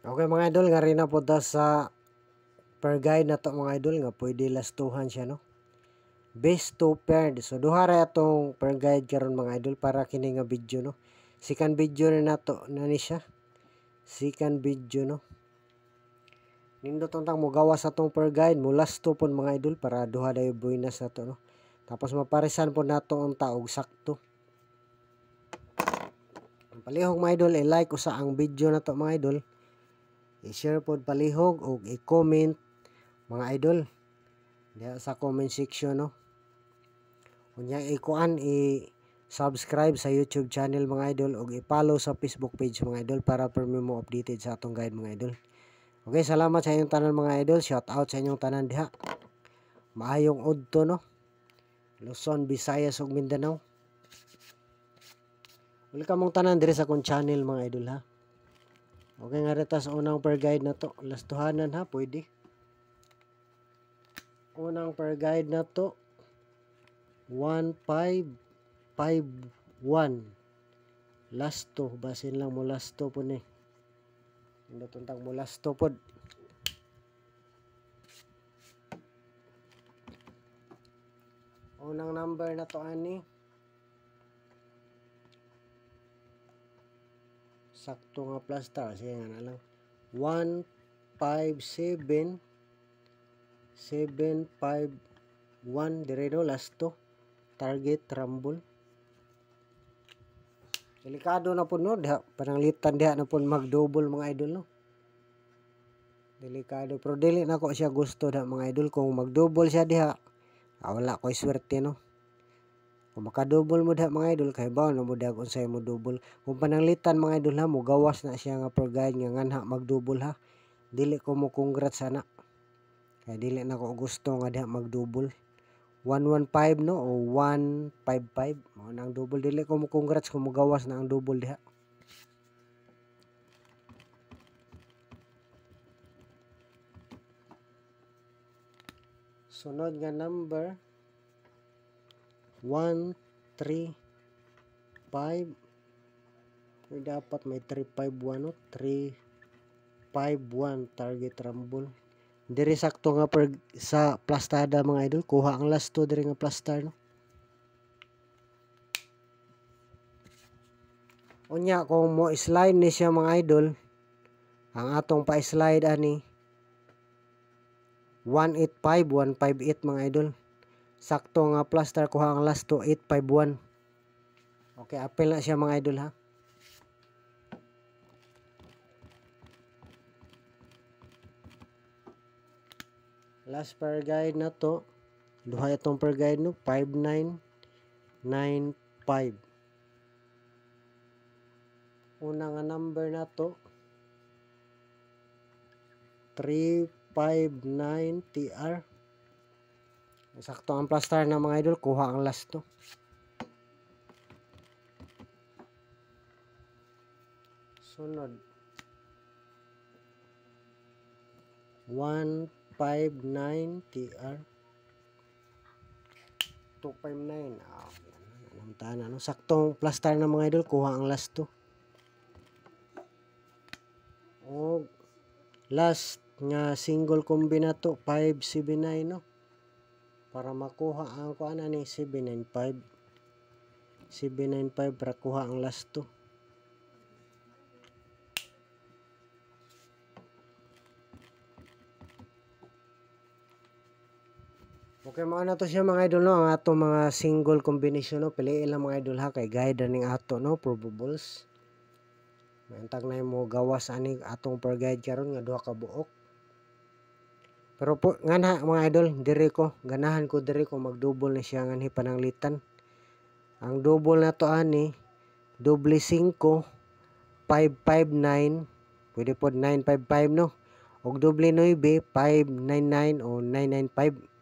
Okay mga idol, nga rin na po ta sa per guide na to mga idol nga pwede lastuhan siya no. Best two paired. So duha ra atong per guide karon mga idol para kini nga video no. Second video na nato na ni siya. Second video no. Nindot untang mo gawas atong per guide, mo lasto pon mga idol para duha dayo buinas na to no. Tapos maparisan po nato ang taog sakto. Palihog mga idol, i-like usa ang video na to mga idol. I-share pod palihog o i-comment mga idol diha sa comment section no. Unya ikuan i-subscribe sa YouTube channel mga idol ug i-follow sa Facebook page mga idol para permi mo updated sa atong guide mga idol. Okay, salamat sa inyong tanan mga idol. Shout out sa inyong tanan diha. Maayong udto no. Luzon, Visayas ug Mindanao. Welcome mong tanan diri sa akong channel mga idol ha. Okay nga rita sa unang per guide na to. Lastuhanan ha, pwede. Unang per guide na to 1551. Lasto, basin lang mo lasto po ni. Hindi tuntang mo lasto po. Unang number na to ani. Sakto nga plus star. Sige nga na lang. 157 751 diredo lasto. Target rumble. Delikado na po no. Pananglitan diha na po mag-double mga idol no. Delikado. Pero dili na ko siya gusto da mga idol. Kung mag-double siya diha, wala ko'y swerte no. Kung maka-double mo diha mga idol, kay baon na mo diha kung sa'yo mo double. Kung pananglitan mga idol ha, mo gawas na siya nga per guide nga nganha mag-double ha. Dili ko mo congrats sana. Kaya dili na ko gusto nga diha mag-double. 115 no o 155 mo nang double, dili ko mo congrats kung mo gawas na ang double diha. Sunod nga number 135. Dapat may 351 no, 351 target rumble. Diri sakto nga per sa plastada mga idol, kuha ang lasto diri nga plastar no. Unya kung mo slide ni siya mga idol, ang atong pa-slide ani 185 158 mga idol. Sakto nga plastar kuha ang lasto 851. Okay, apel na siya mga idol ha. Last per guide na to, duha itong per guide no, 5995. Una nga number na to 359 TR. Sakto ang plastar na mga idol, kuha ang last to. Sunod 159 TR 259. Namtana no, saktong plastar na mga idol, kuha ang last to. O last nga single kombinato 579 no, para makuha ang kuan ani 795 para kuha ang last to. Okay, mga na to siya mga idol no, ang ato mga single combination no, piliin lang mga idol ha, kay guide ning ato no, probables. Antag na mo gawas ani atong per guide karon nga duha ka buok. Pero po ngana mga idol, diri ko ganahan ko diri ko mag-double na siya nganhi pananglitan. Ang double na to ani doble 5 559, pwede pod 955 no. Og doble 9 599 o 995.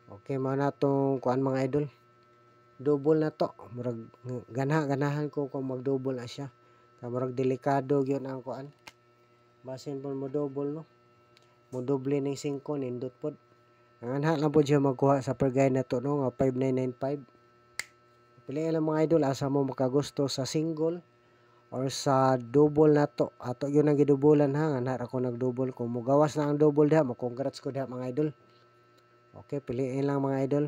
Okay, mao na tong kuan mga idol. Double na to. Murag ganahan ko kung mag-double na siya. Kaya murag delikado gyud ang kuan. Basin po mo double no. Mo doble ning 5 nindot pod. Nganha lang pod siya magkuha sa per guide na to no nga 5995. Piliin lang mga idol asa mo makagusto sa single or sa double na to. Ato yun ang gidubulan ha. Nga na ako nag-double. Kung mugawas na ang double diha, mo-congrats ko diha mga idol. Okay, piliin lang mga idol.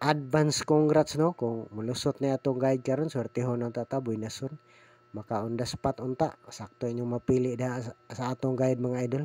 Advance congrats no. Kung mulusot na atong guide karon, swertehon ang tataboy na son. Maka on the spot unta. Sakto inyong mapili diha sa atong guide mga idol.